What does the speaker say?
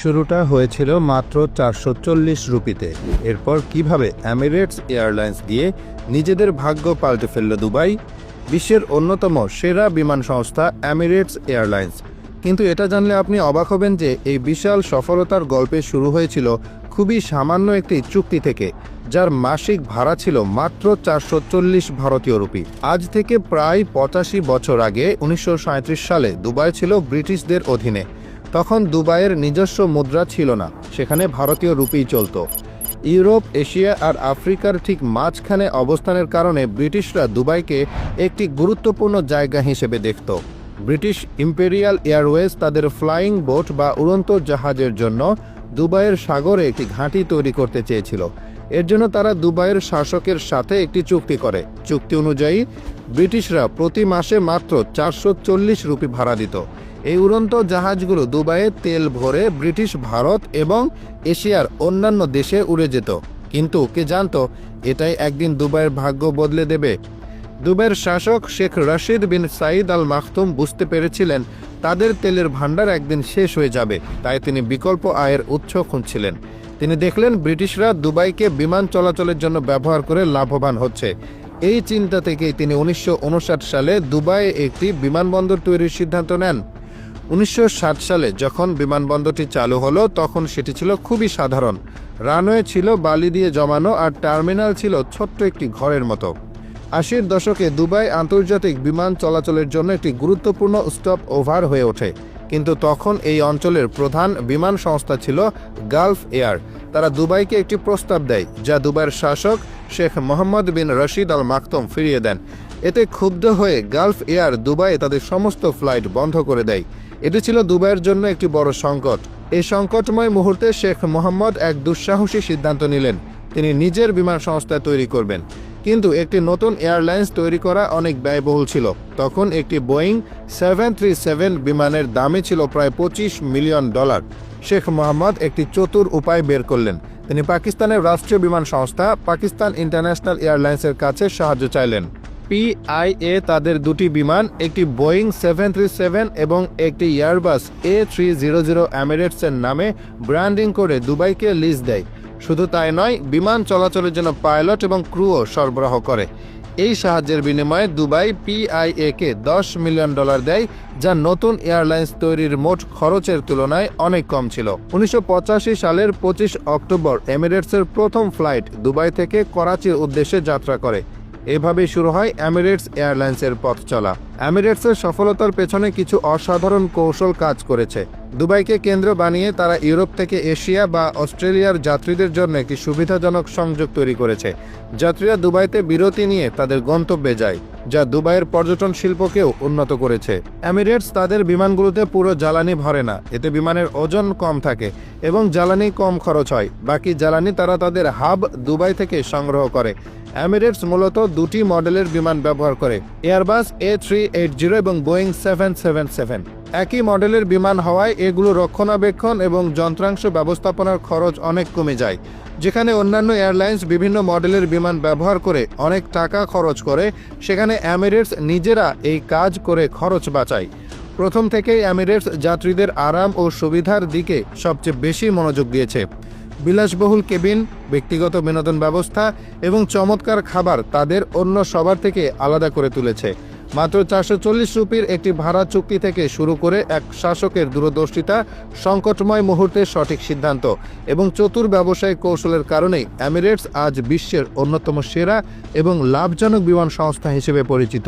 শুরুটা হয়েছিল মাত্র 440 রুপিতে। এরপর কিভাবে এমিরেটস এয়ারলাইন্স দিয়ে নিজেদের ভাগ্য পাল্টে ফেলল দুবাই। বিশ্বের অন্যতম সেরা বিমান সংস্থা এমিরেটস এয়ারলাইন্স। কিন্তু এটা জানলে আপনি অবাক হবেন যে এই বিশাল সফলতার গল্পে শুরু হয়েছিল খুবই সামান্য একটি চুক্তি থেকে, যার মাসিক ভাড়া ছিল মাত্র 440 ভারতীয় রুপি। আজ থেকে প্রায় 85 বছর আগে 1937 সালে দুবাই ছিল ব্রিটিশদের অধীনে। তখন দুবাইয়ের নিজস্ব মুদ্রা ছিল না, সেখানে ভারতীয় রুপিই চলত। ইউরোপ, এশিয়া আর আফ্রিকার ঠিক মাঝখানে অবস্থানের কারণে ব্রিটিশরা দুবাইকে একটি গুরুত্বপূর্ণ জায়গা হিসেবে দেখত। ব্রিটিশ ইম্পেরিয়াল এয়ারওয়েজ তাদের ফ্লাইং বোট বা উড়ন্ত জাহাজের জন্য দুবাইয়ের সাগরে একটি ঘাঁটি তৈরি করতে চেয়েছিল। এর জন্য তারা দুবাইয়ের শাসকের সাথে একটি চুক্তি করে। চুক্তি অনুযায়ী ব্রিটিশরা প্রতি মাসে মাত্র 440 রুপি ভাড়া দিত। এই উড়ন্ত জাহাজগুলো দুবাইয়ে তেল ভরে ব্রিটিশ ভারত এবং এশিয়ার অন্যান্য দেশে উড়ে যেত। কিন্তু কে জানতো এটাই একদিন দুবাইয়ের ভাগ্য বদলে দেবে। দুবাইয়ের শাসক শেখ রশিদ বিন সাঈদ আল মাকতুম বুঝতে পেরেছিলেন তাদের তেলের ভাণ্ডার একদিন শেষ হয়ে যাবে, তাই তিনি বিকল্প আয়ের উৎস খুঁজছিলেন। তিনি দেখলেন ব্রিটিশরা দুবাইকে বিমান চলাচলের জন্য ব্যবহার করে লাভবান হচ্ছে। এই চিন্তা থেকেই তিনি 1959 সালে দুবাইয়ে একটি বিমানবন্দর তৈরির সিদ্ধান্ত নেন। 1960 সালে যখন বিমানবন্দরটি চালু হলো তখন সেটি ছিল খুবই সাধারণ। রানওয়ে ছিল বালি দিয়ে জমানো আর টার্মিনাল ছিল ছোট্ট একটি ঘরের মতো। 80-র দশকে দুবাই আন্তর্জাতিক বিমান চলাচলের জন্য একটি গুরুত্বপূর্ণ স্টপ ওভার হয়ে ওঠে। কিন্তু তখন এই অঞ্চলের প্রধান বিমান সংস্থা ছিল গালফ এয়ার। তারা দুবাইকে একটি প্রস্তাব দেয়, যা দুবাইয়ের শাসক শেখ মোহাম্মদ বিন রশিদ আল মাকতুম ফিরিয়ে দেন। এতে ক্ষুব্ধ হয়ে গালফ এয়ার দুবাইয়ে তাদের সমস্ত ফ্লাইট বন্ধ করে দেয়। এটি ছিল দুবাইয়ের জন্য একটি বড় সংকট। এই সংকটময় মুহূর্তে শেখ মোহাম্মদ এক দুঃসাহসী সিদ্ধান্ত নিলেন, তিনি নিজের বিমান সংস্থা তৈরি করবেন। কিন্তু একটি নতুন এয়ারলাইন্স তৈরি করা অনেক ব্যয়বহুল ছিল। তখন একটি বোয়িং 737 বিমানের দামই ছিল প্রায় $25 মিলিয়ন। শেখ মোহাম্মদ একটি চতুর উপায় বের করলেন। তিনি পাকিস্তানের রাষ্ট্রীয় বিমান সংস্থা পাকিস্তান ইন্টারন্যাশনাল এয়ারলাইন্সের কাছে সাহায্য চাইলেন। পিআইএ তাদের দুটি বিমান, একটি বোয়িং 737 এবং একটি এয়ারবাস A300 এমিরেটসের নামে ব্র্যান্ডিং করে দুবাইকে লিজ দেয়। শুধু তাই নয়, বিমান চলাচলের জন্য পাইলট এবং ক্রুও সরবরাহ করে। এই সাহায্যের বিনিময়ে দুবাই পিআইএকে $10 মিলিয়ন দেয়, যা নতুন এয়ারলাইন্স তৈরির মোট খরচের তুলনায় অনেক কম ছিল। 1985 সালের 25 অক্টোবর এমিরেটসের প্রথম ফ্লাইট দুবাই থেকে করাচির উদ্দেশ্যে যাত্রা করে। এভাবেই শুরু হয় এমিরেটস এয়ারলাইন্সের পথ চলা। এমিরেটসের সফলতার পেছনে কিছু অসাধারণ কৌশল কাজ করেছে। দুবাইকে কেন্দ্র বানিয়ে তারা ইউরোপ থেকে এশিয়া বা অস্ট্রেলিয়ার যাত্রীদের জন্য একটি সুবিধাজনক সংযোগ তৈরি করেছে। যাত্রীরা দুবাইতে বিরতি নিয়ে তাদের গন্তব্যে যায়, যা দুবাইয়ের পর্যটন শিল্পকেও উন্নত করেছে। এমিরেটস তাদের বিমানগুলোতে পুরো জ্বালানি ভরে না, এতে বিমানের ওজন কম থাকে এবং জ্বালানি কম খরচ হয়। বাকি জ্বালানি তারা তাদের হাব দুবাই থেকে সংগ্রহ করে। এমিরেটস মূলত দুটি মডেলের বিমান ব্যবহার করে, এয়ারবাস A380 এবং বোয়িং 777। একই মডেলের বিমান হওয়ায় এগুলো রক্ষণাবেক্ষণ এবং যন্ত্রাংশ ব্যবস্থাপনার খরচ অনেক কমে যায়। যেখানে অন্যান্য এয়ারলাইন্স বিভিন্ন মডেলের বিমান ব্যবহার করে অনেক টাকা খরচ করে, সেখানে এমিরেটস নিজেরা এই কাজ করে খরচ বাঁচায়। প্রথম থেকেই এমিরেটস যাত্রীদের আরাম ও সুবিধার দিকে সবচেয়ে বেশি মনোযোগ দিয়েছে। বিলাসবহুল কেবিন, ব্যক্তিগত বিনোদন ব্যবস্থা এবং চমৎকার খাবার তাদের অন্য সবার থেকে আলাদা করে তুলেছে। মাত্র 440 রুপির একটি ভাড়া চুক্তি থেকে শুরু করে এক শাসকের দূরদর্শিতা, সংকটময় মুহূর্তে সঠিক সিদ্ধান্ত এবং চতুর ব্যবসায়িক কৌশলের কারণেই এমিরেটস আজ বিশ্বের অন্যতম সেরা এবং লাভজনক বিমান সংস্থা হিসেবে পরিচিত।